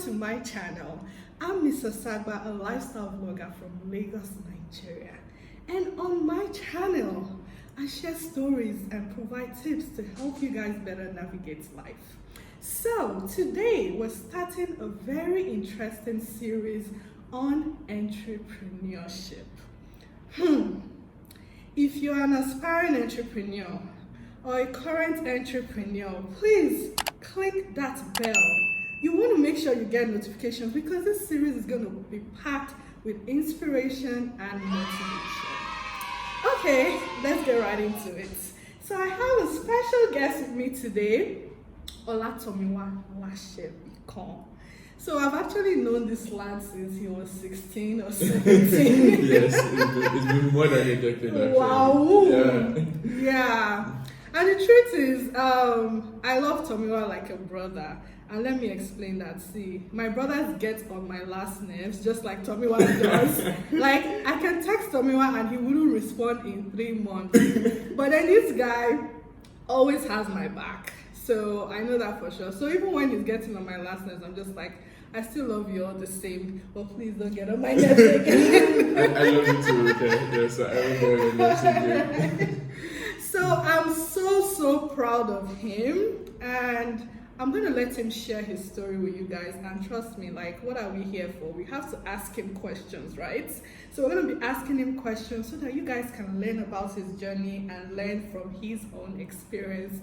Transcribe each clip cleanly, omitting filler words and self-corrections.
to my channel. I'm Mr. Sagba, a lifestyle vlogger from Lagos, Nigeria. And on my channel, I share stories and provide tips to help you guys better navigate life. So today we're starting a very interesting series on entrepreneurship. If you're an aspiring entrepreneur or a current entrepreneur, please click that bell. You want to make sure you get notifications because this series is going to be packed with inspiration and motivation. Okay, let's get right into it. So I have a special guest with me today, Olatomiwa Lasebikan. So I've actually known this lad since he was 16 or 17. Yes, it's been more than a decade actually. Wow. Yeah. And the truth is, I love Tomiwa like a brother. And let me explain that. See, my brothers get on my last nerves just like Tomiwa does. Like, I can text Tomiwa and he wouldn't respond in 3 months. But then this guy always has my back. So I know that for sure. So even when he's getting on my last nerves, I'm just like, I still love you all the same, but please don't get on my nerves again. I love you too, okay? Yes, I will go on your nerves again. So I'm so proud of him, and I'm going to let him share his story with you guys. And trust me, like, what are we here for? We have to ask him questions, right? So we're going to be asking him questions so that you guys can learn about his journey and learn from his own experience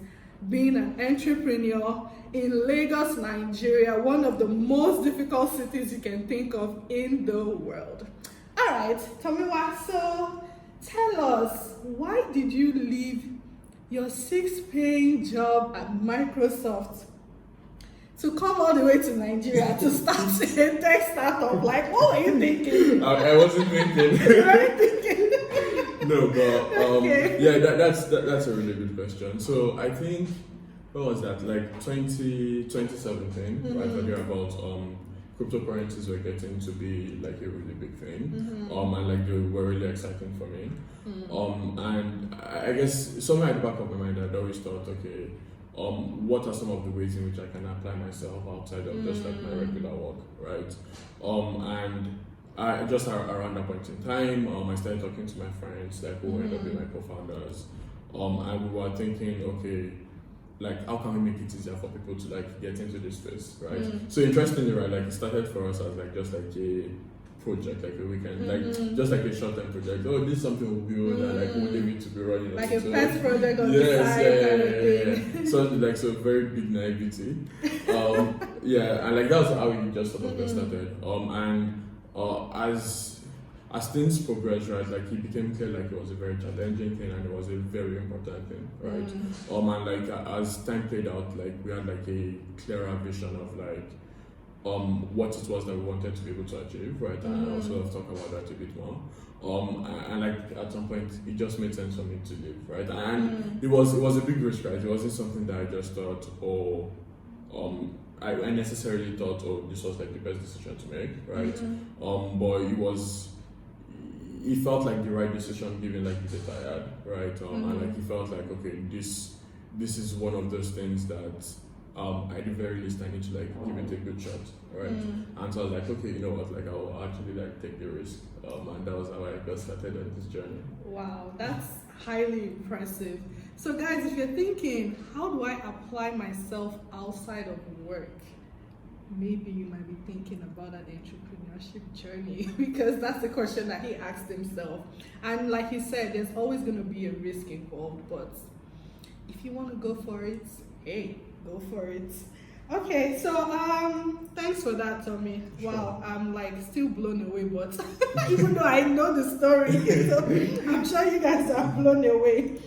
being an entrepreneur in Lagos, Nigeria, one of the most difficult cities you can think of in the world. All right, Tomiwa, so tell us, why did you leave your 6-paying job at Microsoft to come all the way to Nigeria to start a tech startup? Like, what were you thinking? I wasn't thinking. You weren't thinking? No, but Okay. yeah, that's a really good question. So I think, what was that, like 2017, right? Talking about cryptocurrencies were getting to be like a really big thing, and like they were really exciting for me. And I guess somewhere at the back of my mind, I'd always thought, okay, what are some of the ways in which I can apply myself outside of just like my regular work, right? And I just around that point in time, I started talking to my friends, like who ended up being my co-founders, and we were thinking, okay, like how can we make it easier for people to like get into this space, right? So interestingly, right, like it started for us as like just like a project, like a weekend, like just like a short-term project. Oh, this is something we'll build, and like we'll leave it to be running. Like a pet project on the side. Yeah. So like so very big naivety. Yeah, and like that was how we just sort of got started. And as things progressed, right, like it became clear like it was a very challenging thing and it was a very important thing, right? And like as time played out, like we had like a clearer vision of like what it was that we wanted to be able to achieve, right? And I'll sort of talk about that a bit more. And like at some point it just made sense for me to leave, right? And it was a big risk, right? It wasn't something that I just thought, I necessarily thought, this was like the best decision to make, right? But it felt like the right decision given like the data I had, right? And like it felt like, okay, this is one of those things that at the very least I need to like give it a good shot, right? And so I was like, okay, you know what, like I'll actually like take the risk, and that was how I got started on this journey. Wow, that's highly impressive. So guys, if you're thinking, how do I apply myself outside of work? Maybe you might be thinking about an entrepreneurship journey because that's the question that he asked himself. And like he said, there's always going to be a risk involved, but if you want to go for it, hey, go for it. Okay, so thanks for that, Tommy. Wow, I'm like still blown away, but even though I know the story, so I'm sure you guys are blown away.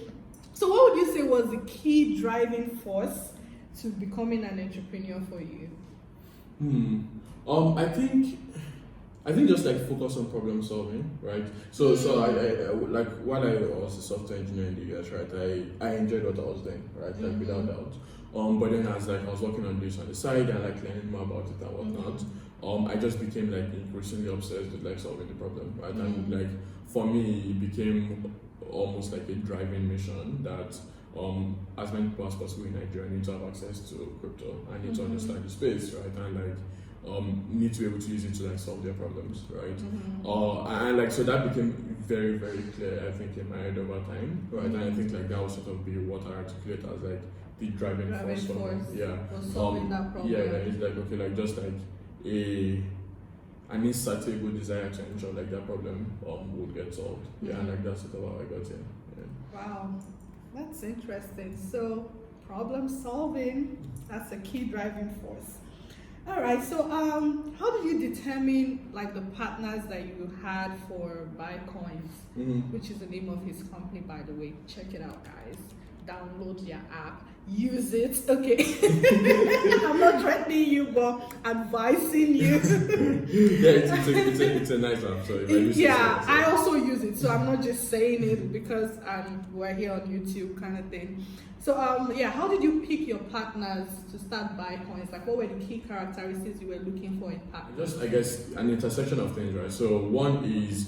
So what would you say was the key driving force to becoming an entrepreneur for you? I think just like focus on problem solving, right? So I like while I was a software engineer in the US, right, I enjoyed what I was doing, right, like without doubt. But then as like I was working on this on the side and like learning more about it and whatnot, I just became like increasingly obsessed with like solving the problem, right? And like for me, it became almost like a driving mission that as many people as possible in Nigeria need to have access to crypto and need to understand the space, right? And like need to be able to use it to like solve their problems, right? And like so that became very very clear, I think, in my head over time, right? And I think like that would sort of be what I articulate as like the driving force for me. Yeah, for solving that problem. Yeah, it's like okay, like just like an insatiable desire to ensure like that problem would get solved. Yeah, and like that's sort of how I got here. Yeah. Wow, that's interesting. So problem solving, that's a key driving force. All right, so how did you determine like the partners that you had for Buycoins, which is the name of his company, by the way? Check it out, guys. Download their app, use it. Okay, I'm not threatening you, but advising you. Yeah, it's a nice app. So if I use I also use it, so I'm not just saying it because we're here on YouTube, kind of thing. So how did you pick your partners to start Buycoins? Like, what were the key characteristics you were looking for in partners? Just, I guess, an intersection of things, right? So one is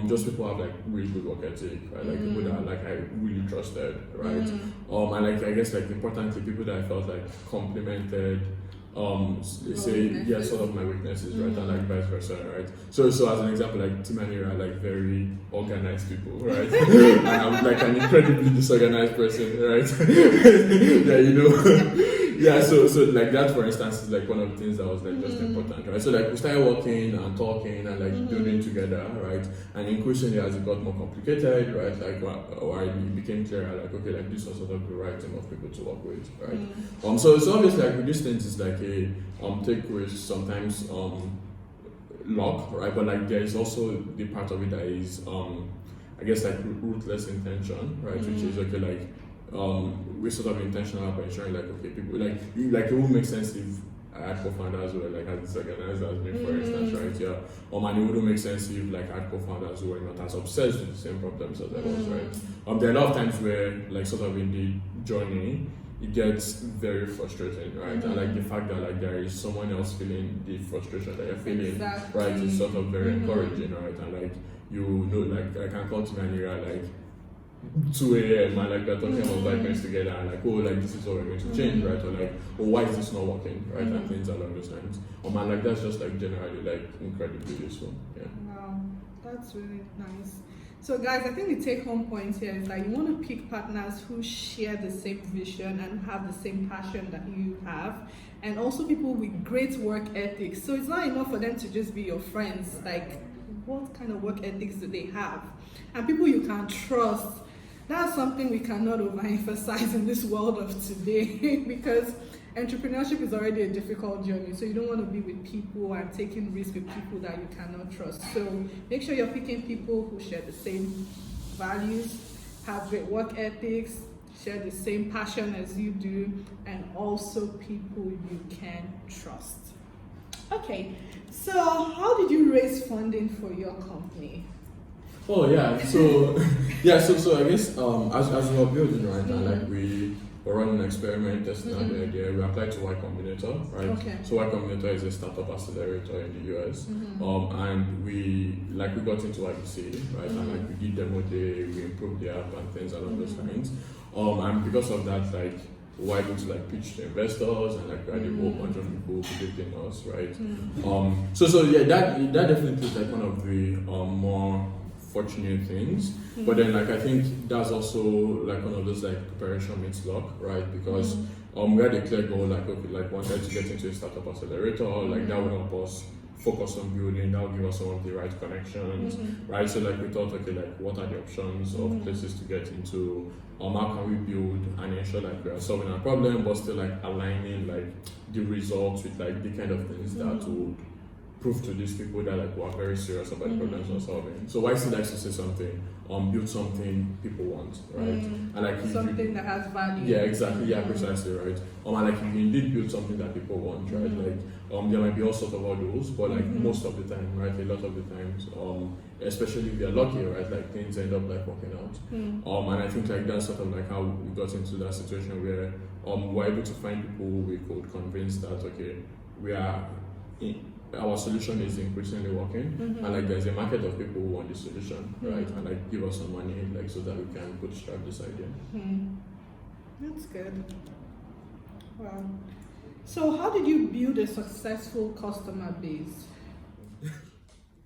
just people have like really good work ethic, right? Like people that like I really trusted, right? And like I guess like importantly, people that I felt like complemented sort of my weaknesses, right? And like vice versa, right? So as an example, like Tim and Ira are like very organized people, right? And I'm like an incredibly disorganized person, right? Yeah, you know. Yeah, so like that, for instance, is like one of the things that was like just important, right? So like we started working and talking and like building together, right? And increasingly as it got more complicated, right? Like or it became clear, like okay, like this was sort of the right team of people to work with, right? So obviously like with these things, it's like a take risks, sometimes luck, right? But like there is also the part of it that is I guess like ruthless intention, right? Which is okay, like we're sort of intentional about ensuring like okay, people like it would make sense if I had co-founders who were like as disorganized as me, for instance, right? Yeah. And it wouldn't make sense if like I had co-founders who were not as obsessed with the same problems as I was, right? There are a lot of times where like sort of in the journey it gets very frustrating, right? And like the fact that like there is someone else feeling the frustration that you're feeling, right, is sort of very encouraging, right? And like you know, like I can call to Nigeria like 2 a.m. and like we're talking about Buycoins together and like, oh, like this is what we're going to change, right? Or like, oh, why is this not working, right? And things along those lines. Man, like that's just like generally like incredibly useful. Yeah. Wow, that's really nice. So guys, I think the take-home point here is that you want to pick partners who share the same vision and have the same passion that you have, and also people with great work ethics. So it's not enough for them to just be your friends. Like, what kind of work ethics do they have? And people you can trust. That's something we cannot overemphasize in this world of today because entrepreneurship is already a difficult journey. So you don't want to be with people and taking risks with people that you cannot trust. So make sure you're picking people who share the same values, have great work ethics, share the same passion as you do, and also people you can trust. Okay, so how did you raise funding for your company? Oh yeah, so so I guess as we were building, right, and like we were running an experiment, testing out the idea, we applied to Y Combinator, right? Okay. So Y Combinator is a startup accelerator in the US, and we got into YBC, right, and like we did demo day, we improved the app and things along those lines, and because of that, like we were able to like pitch to investors and like we had a whole bunch of people predicting us, right? So yeah, that definitely is like one of the more fortunate things, but then like I think that's also like one of those like preparation meets luck, right? Because we had a clear goal, like okay, like wanted to get into a startup accelerator, like that would help us focus on building, that would give us some of the right connections, right? So like we thought, okay, like what are the options of places to get into, how can we build and ensure like we are solving our problem but still like aligning like the results with like the kind of things that would prove to these people that like we're very serious about the problems we're solving. So YC likes to say something, build something people want, right? And like something that has value. Yeah, exactly. Yeah, precisely, right. And like if you indeed build something that people want, right? Like there might be all sorts of hurdles, but like most of the time, right? A lot of the times, especially if you're lucky, right? Like things end up like working out. And I think like that's sort of like how we got into that situation where we're able to find people who we could convince that okay, our solution is increasingly working, and like there's a market of people who want the solution, right? And like give us some money, like so that we can bootstrap this idea. That's good. Wow. So how did you build a successful customer base?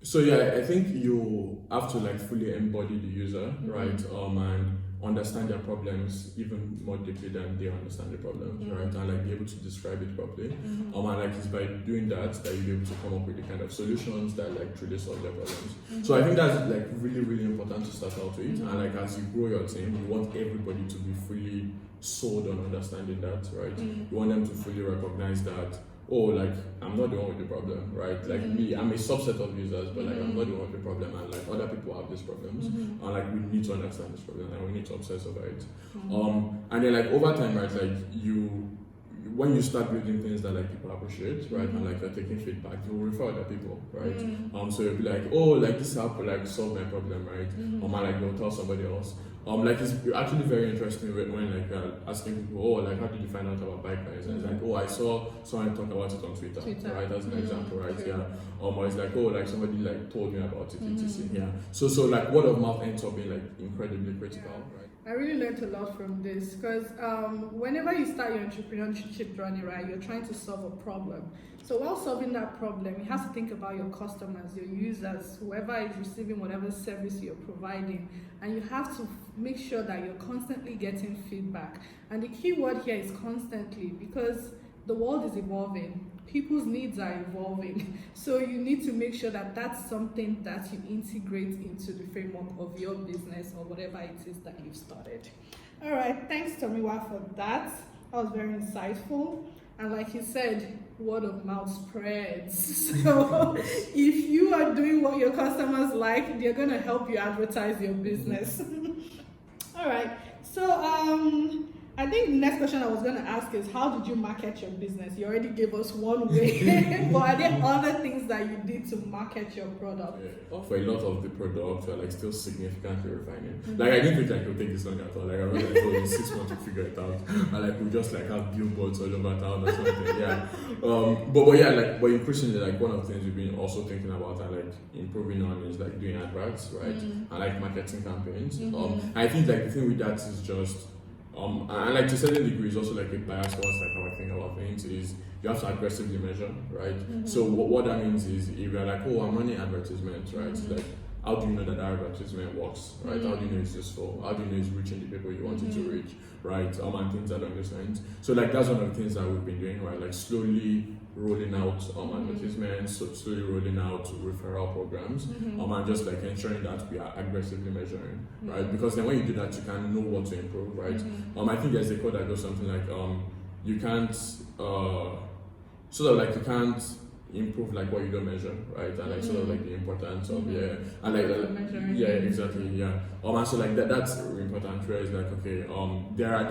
So yeah, I think you have to like fully embody the user, right? And understand their problems even more deeply than they understand the problems, right? And like be able to describe it properly. And like it's by doing that you'll be able to come up with the kind of solutions that like truly solve their problems. So I think that's like really, really important to start out with. And like as you grow your team, you want everybody to be fully sold on understanding that, right? You want them to fully recognize that, oh, like I'm not the one with the problem, right? Like me, I'm a subset of users, but like I'm not the one with the problem, and like other people have these problems, and like we need to understand this problem, and we need to obsess over it. And then like over time, right? Like when you start building things that like people appreciate, right, and like you're taking feedback, you'll refer other people, right? So you'll be like, oh, like this helped like solve my problem, right? And like they'll tell somebody else. Like it's actually very interesting when like asking people, oh, like how did you find out about Buycoins? And it's like, oh, I saw someone talk about it on Twitter. Right? As an example, right? Yeah. Or it's like, oh, like somebody like told me about it, etc. Yeah. So like word of mouth ends up being like incredibly critical, right? I really learned a lot from this because whenever you start your entrepreneurship journey, right, you're trying to solve a problem. So while solving that problem, you have to think about your customers, your users, whoever is receiving whatever service you're providing, and you have to make sure that you're constantly getting feedback. And the key word here is constantly, because the world is evolving. People's needs are evolving. So you need to make sure that that's something that you integrate into the framework of your business or whatever it is that you've started. All right, thanks Tomiwa for that. That was very insightful. And like you said, word of mouth spreads. So if you are doing what your customers like, they're going to help you advertise your business. All right, so I think the next question I was going to ask is, how did you market your business? You already gave us one way, but are there other things that you did to market your product? Yeah. For a lot of the products, we're like still significantly refining. Like I didn't think like it would take this long at all. Like I was like, oh, 6 months to figure it out. And like we just like have billboards all over town or something. Yeah. But yeah, like but increasingly like one of the things we've been also thinking about and like improving on is like doing adverts, right? And like marketing campaigns. I think like the thing with that is just and like to a certain degree, is also like a bias towards like how I think about things is you have to aggressively measure, right? So what that means is if you're like, oh, I'm running advertisements, right? Like, how do you know that advertisement works, right? How do you know it's useful? How do you know it's reaching the people you want it to reach, right? And things along those lines. So like that's one of the things that we've been doing, right? Like slowly rolling out advertisements, so slowly rolling out referral programs, and just like ensuring that we are aggressively measuring, right? Because then when you do that, you can know what to improve, right? I think there's a code that goes something like, you can't, sort of like you can't improve like what you don't measure, right? And like sort of like the importance of and like yeah, exactly, yeah. And so like that's really important. Where it's like okay, there are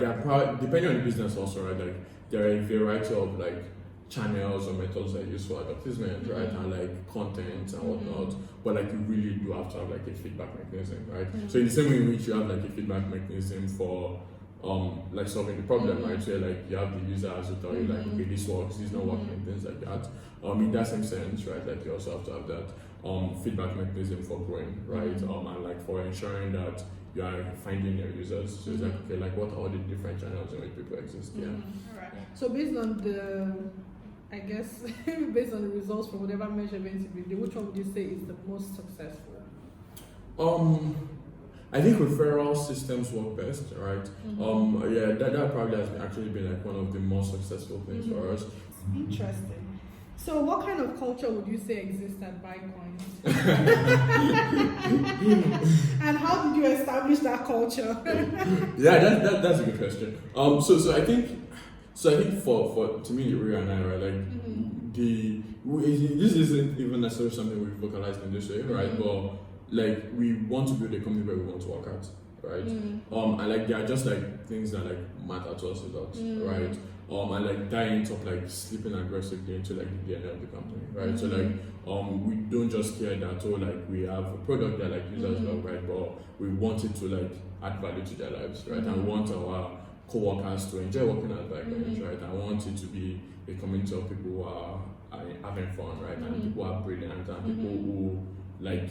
depending on the business also, right? Like there are a variety of like channels or methods that are used for advertisement, right? And like content and whatnot. But like you really do have to have like a feedback mechanism, right? So in the same way in which you have like a feedback mechanism for like solving the problem, right? So like you have the users who tell you like, okay, this works, this is not working, and things like that. In that same sense, right? Like you also have to have that feedback mechanism for growing, right? And like for ensuring that you are finding your users. So it's like, okay, like what are all the different channels in which people exist? Yeah. All right. So based on the, I guess, based on the results from whatever measurement you do, which one would you say is the most successful? I think referral systems work best, right? Yeah, that probably has actually been like one of the most successful things for us. Interesting. So what kind of culture would you say exists at Buycoins? And how did you establish that culture? Yeah, that's a good question. So I think for to me, Ria and I, right, like this isn't even necessarily something we've vocalized in this way, right? But like we want to build a company where we want to work at, right? And like there are just like things that like matter to us a lot, right? And like that ends up like slipping aggressively into like the DNA of the company, right? So like we don't just care that like we have a product that like users love, right? But we want it to like add value to their lives, right? And we want our co-workers to enjoy working at Buycoins, right? I want it to be a community of people who are having fun, right? And people who are brilliant and people who like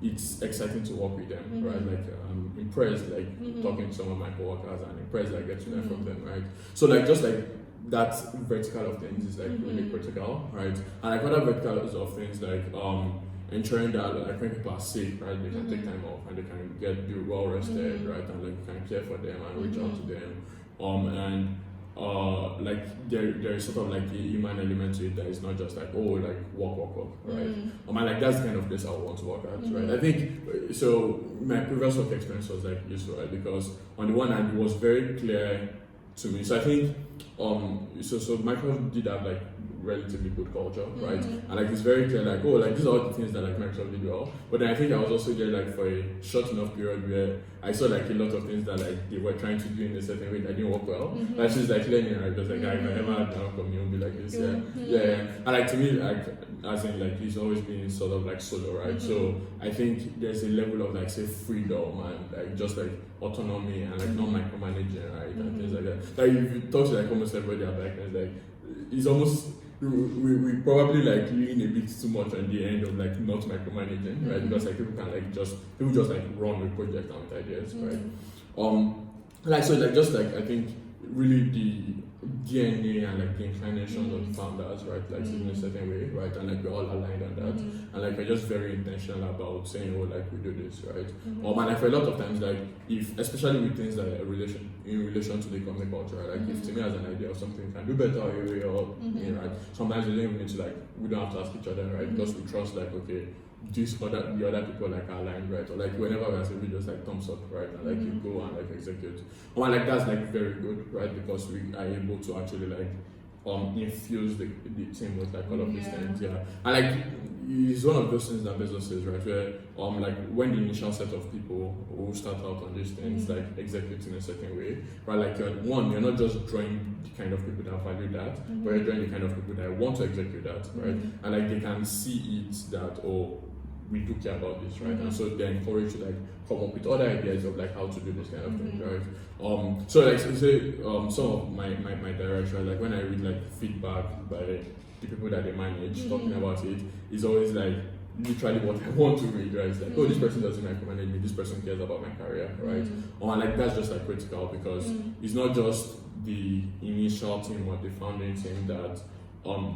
it's exciting to work with them, right? Like I'm impressed, like talking to some of my coworkers and impressed, like getting to learn from them, right? So like just like that vertical of things is like really critical, right? And like other verticals of things like ensuring that like when people are sick, right, they can take time off and they can be well rested, right, and like you can care for them and reach out to them, and like there is sort of like a human element to it that is not just like like work, right? And like that's the kind of place I want to work at, right? I think so. My previous work experience was like useful, right? Because on the one hand, it was very clear to me. So I think so Microsoft did have like relatively good culture, right? And like it's very clear, like like these are all the things that like Microsoft did well. But then I think I was also there like for a short enough period where I saw like a lot of things that like they were trying to do in a certain way that didn't work well. Like she's like learning, right? Just like if I ever had down from me, it would be like this, yeah. And like to me, like as in like he's always been sort of like solo, right? So I think there's a level of like say freedom and like just like autonomy and like not micromanaging, right? And things like that. Like if you talk to like almost everybody at Buycoins, like it's almost we probably like lean a bit too much on the end of like not micromanaging, right? Because like people just like run with projects and with ideas, right? Like so like just like I think really the DNA and like the inclinations of the founders, right? Like in a certain way, right? And like we're all aligned on that. And like we're just very intentional about saying, like we do this, right? And like for a lot of times, like if especially with things like in relation to the company culture, right? Like if to me as an idea of something we can do better or right? Sometimes we don't even need to like we don't have to ask each other, right? Because we trust like okay, the other people like are aligned, right? Or like whenever we are saying we just like thumbs up, right? And like you go and like execute. And like that's like very good, right? Because we are able to actually like infuse the team with like all of these things, and like it's one of those things that Bezos says, right? Where like when the initial set of people who start out on these things like execute in a certain way, right? Like you're not just drawing the kind of people that value that, but you're drawing the kind of people that want to execute that, right? And like they can see it that we do care about this, right? And so they're encouraged to like come up with other ideas of like how to do this kind of thing, right? So like say some of my direction, like when I read like feedback by the people that they manage talking about it, is always like literally what I want to read, right? It's like, this person doesn't micromanage me, this person cares about my career, right? And like that's just like critical because it's not just the initial team or the founding team that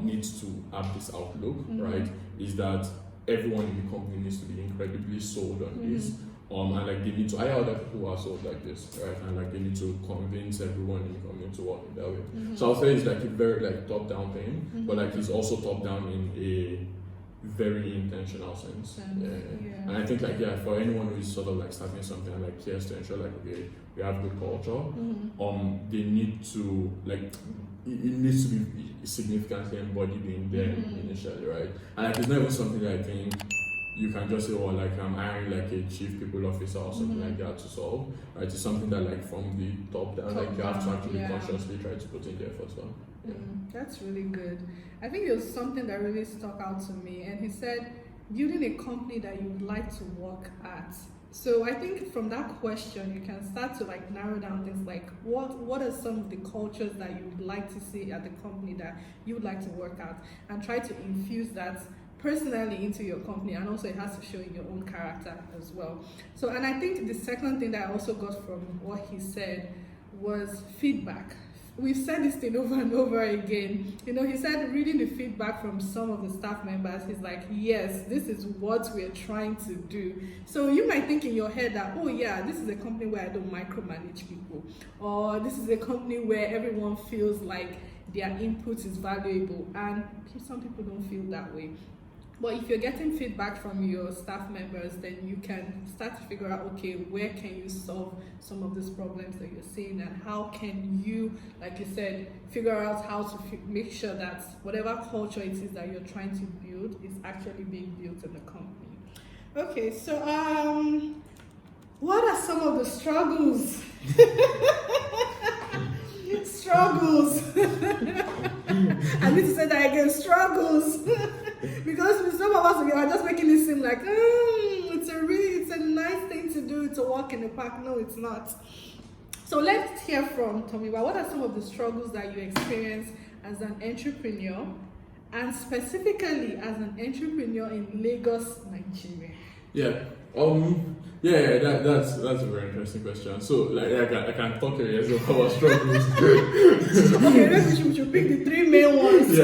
needs to have this outlook, right? Is that everyone in the company needs to be incredibly sold on this. And like they need to hire other people who are sold like this, right? And like they need to convince everyone in the company to work that way. So I'll say it's like a very like top-down thing, but like it's also top-down in a very intentional sense. And I think like for anyone who is sort of like starting something and like cares to ensure like okay, we have good culture, they need to like it needs to be significantly embodied in them initially, right? And like it's not even something that I think you can just say, like I'm hiring like a chief people officer or something like that to solve, right? It's something that like from the top down, like you have to actually consciously try to put in the effort. So that's really good. I think it was something that really stuck out to me, and he said building a company that you would like to work at. So I think from that question you can start to like narrow down things like what are some of the cultures that you would like to see at the company that you would like to work at, and try to infuse that personally into your company, and also it has to show in your own character as well. So, and I think the second thing that I also got from what he said was feedback. We've said this thing over and over again. He said reading the feedback from some of the staff members, he's like, yes, this is what we're trying to do. So you might think in your head that, this is a company where I don't micromanage people, or this is a company where everyone feels like their input is valuable, and some people don't feel that way. But if you're getting feedback from your staff members, then you can start to figure out, okay, where can you solve some of these problems that you're seeing, and how can you, like you said, figure out how to make sure that whatever culture it is that you're trying to build is actually being built in the company. Okay, so what are some of the struggles? Struggles. I need to say that again, struggles. Because with some of us, we are just making it seem like it's a nice thing to do, to walk in the park. No, it's not. So let's hear from Tomiwa. What are some of the struggles that you experience as an entrepreneur, and specifically as an entrepreneur in Lagos, Nigeria? Yeah. That's a very interesting question. So like I can talk here about struggles. Okay, maybe we should pick the three main ones.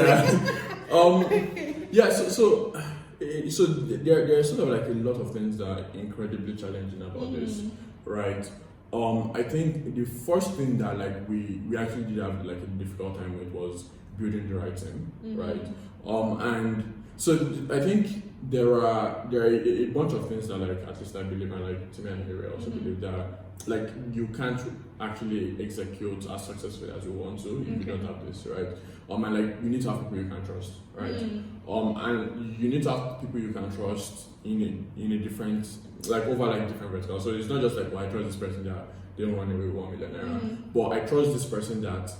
So there are sort of like a lot of things that are incredibly challenging about this, right? I think the first thing that like we actually did have like a difficult time with was building the right team, right? And so I think there are a bunch of things that like at least I believe, and like Timmy and Harry also believe that like you can't actually execute as successfully as you want to if you don't have this, right? And like you need to have people you can trust, right? And you need to have people you can trust in a different, like over like different verticals. So it's not just like, well, I trust this person that they don't run away with $1 million, but I trust this person that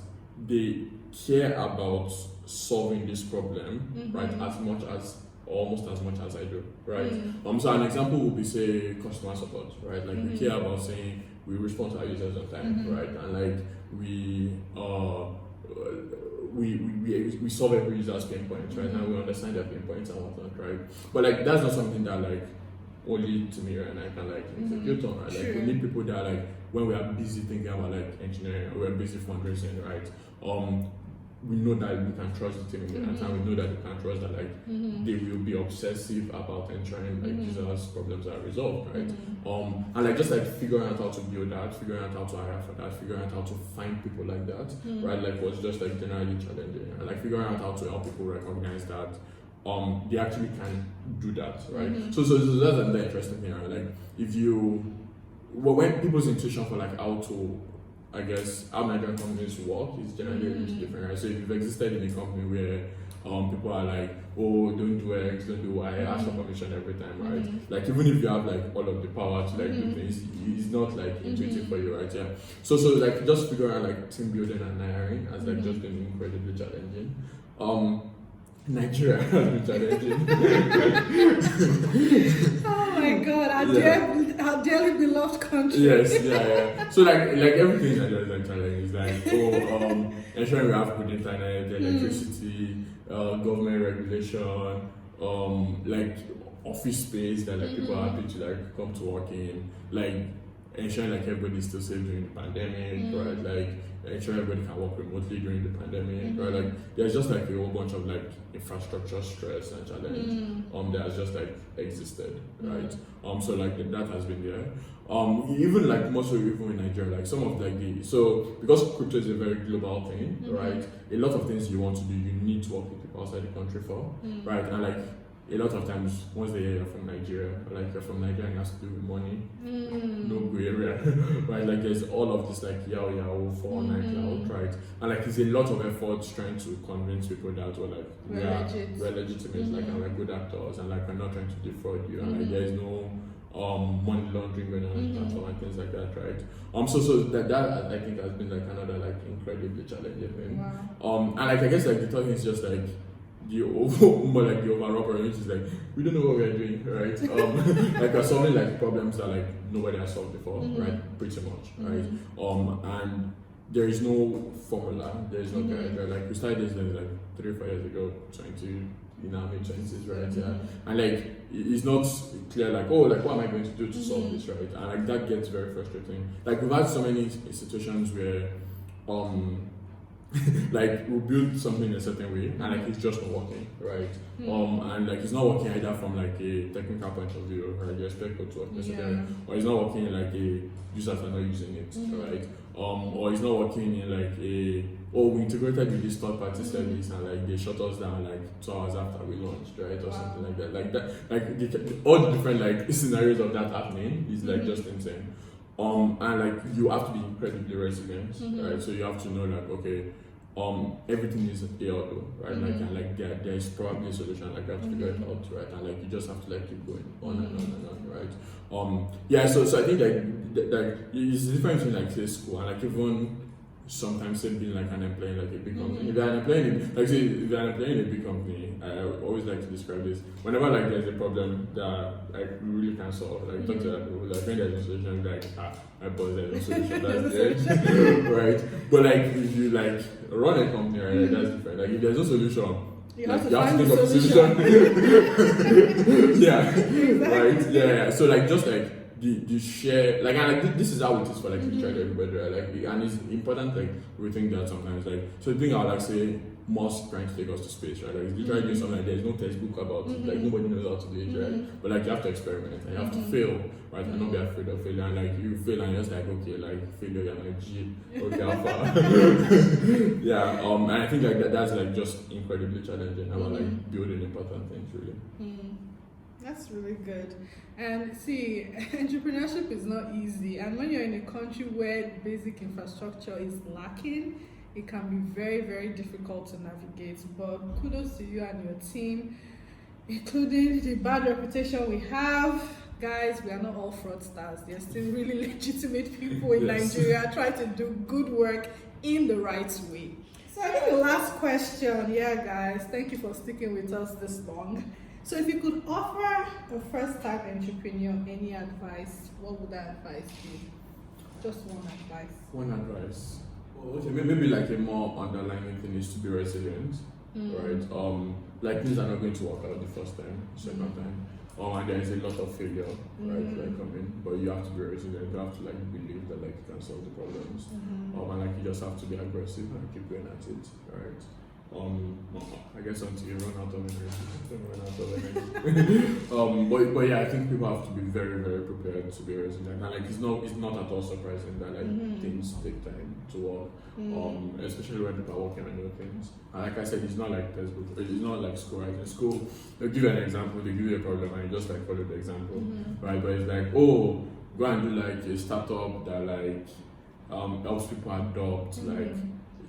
they care about solving this problem, right? As much as, almost as much as I do, right? So an example would be, say, customer support, right? Like we care about saying we respond to our users on time, right? And like we solve every user's pain points, right? And we understand their pain points and whatnot, right? But like that's not something that like only to me and I can like execute on, right? Like we need people that like when we are busy thinking about like engineering or we're busy fundraising, right? We know that we can trust the team and we know that we can trust that like they will be obsessive about ensuring like users' problems are resolved, right? And like just like figuring out how to build that, figuring out how to hire for that, figuring out how to find people like that, right? Like was just like generally challenging, and like figuring out how to help people recognize that they actually can do that, right? So that's another interesting thing, right? Like if you when people's intuition for like how to, I guess, how Nigerian companies work is generally a little different, right? So if you've existed in a company where people are like, oh, don't do X, don't do Y, ask for permission every time, right? Like even if you have like all of the power to like do things, it's not like intuitive for you, right? Yeah. So like just figuring out like team building and hiring has like just been incredibly challenging. Nigeria has been challenging. Oh my God, our dearly beloved country. Yes. So like everything in Nigeria is like challenging. It's like ensuring we have good internet, electricity, government regulation, like office space that like people are happy to like come to work in, like ensuring like everybody's still safe during the pandemic, right? Like ensuring everybody can work remotely during the pandemic, right? Like there's just like a whole bunch of like infrastructure stress and challenge that has just like existed, right? So like that has been there. Even like more so even in Nigeria, like some of like because crypto is a very global thing, right? A lot of things you want to do, you need to work with people outside the country for, right? And like a lot of times, once they hear you're from Nigeria, or like you're from Nigeria and it has to do with money, no gray area, right? Like there's all of this like yao for cloud, right? And like it's a lot of effort trying to convince people that we're legitimate, like and we're good actors, and like we're not trying to defraud you, and like there is no money laundering going on in the platform and things like that, right? So that I think has been like another like incredibly challenging thing. Wow. And like I guess like the third thing is just like the overall problem, which is like we don't know what we're doing, right? Like we're solving like problems that like nobody has solved before, right? Pretty much, right? And there is no formula, there is no guide, right? Like we started this like 3 or 4 years ago, trying to in our mid-20s, right? Yeah, and like it's not clear, like like what am I going to do to solve this, right? And like that gets very frustrating. Like we've had so many situations where like we build something in a certain way and like it's just not working, right? And like it's not working either from like a technical point of view, right? You expect it to work necessarily, or it's not working in like a users are not using it, right? Or it's not working in like we integrated with this third party service and like they shut us down like 2 hours after we launched, right? Or something like that. Like that, like all the different like scenarios of that happening is like just insane. And like you have to be incredibly resilient, right? So you have to know like, okay, everything is AOD, right? Like and like there is probably a solution, like you have to figure it out, right? And like you just have to like keep going on and on, right? So I think like it's the difference between like say school and like even sometimes say being like an employee in like a big company. If you're an employee in, like say if you're an employee in a big company, I always like to describe this. Whenever like there's a problem that like we really can't solve, like talk to that people, like when there's a solution, like my boss there's no solution, that's dead. Right? But like if you like run a company, right, like, that's different. Like if there's no solution, You like have you to have find to the think of a solution. solution. Yeah, Exactly. right. Yeah. So like just like the share like and like this is how it is for like literally everybody, right? Like and it's important like we think that sometimes like so the thing I would like say Musk trying to take us to space, right? Like it's literally doing something like there's no textbook about it, like nobody knows how to do it, right? But like you have to experiment and you have to fail, right? And not be afraid of failure. And like you fail and you're just like okay, like failure, you're like G, okay, alpha. Yeah, and I think like that's like just incredibly challenging about like building important things really. That's really good. And see, entrepreneurship is not easy. And when you're in a country where basic infrastructure is lacking, it can be very, very difficult to navigate. But kudos to you and your team, including the bad reputation we have. Guys, we are not all fraudsters. There's still really legitimate people in Nigeria trying to do good work in the right way. So I think the last question, guys, thank you for sticking with us this long. So if you could offer a first-time entrepreneur any advice, what would that advice be? Just one advice. One advice. Okay, maybe like a more underlying thing is to be resilient, right? Like things are not going to work out the first time, second time. And there is a lot of failure, right? Like coming, but you have to be resilient. You have to like believe that like you can solve the problems. And like you just have to be aggressive and keep going at it, right? I guess until you run out of energy. But yeah, I think people have to be very, very prepared to be resilient. And like it's not at all surprising that like things take time to work. Especially when people are working on new things. And like I said, it's not like textbook. It's not like school. Right? In school, they'll give you an example, they give you a problem, and you just like follow the example, right? But it's like, oh, go and do like a startup that like helps people adopt like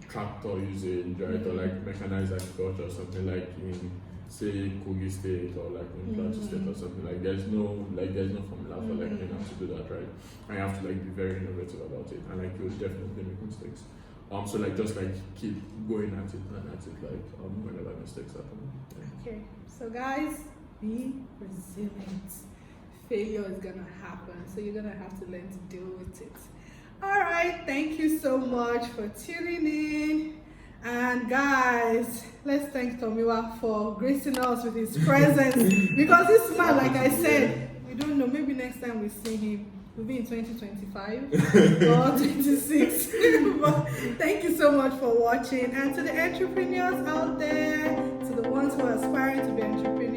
tractor usage, right? Or like mechanized agriculture or something like in say Kogi State or like in Plateau State or something. Like there's no formula for like you have to do that, right? And you have to like be very innovative about it, and like you'll definitely make mistakes. So like just like keep going at it and at it like whenever mistakes happen. Yeah. Okay, so guys, be resilient. Failure is gonna happen, so you're gonna have to learn to deal with it. All right, thank you so much for tuning in. And guys, let's thank Tomiwa for gracing us with his presence. Because this man, like I said, we don't know, maybe next time we see him, we'll be in 2025 or 26. But thank you so much for watching. And to the entrepreneurs out there, to the ones who are aspiring to be entrepreneurs,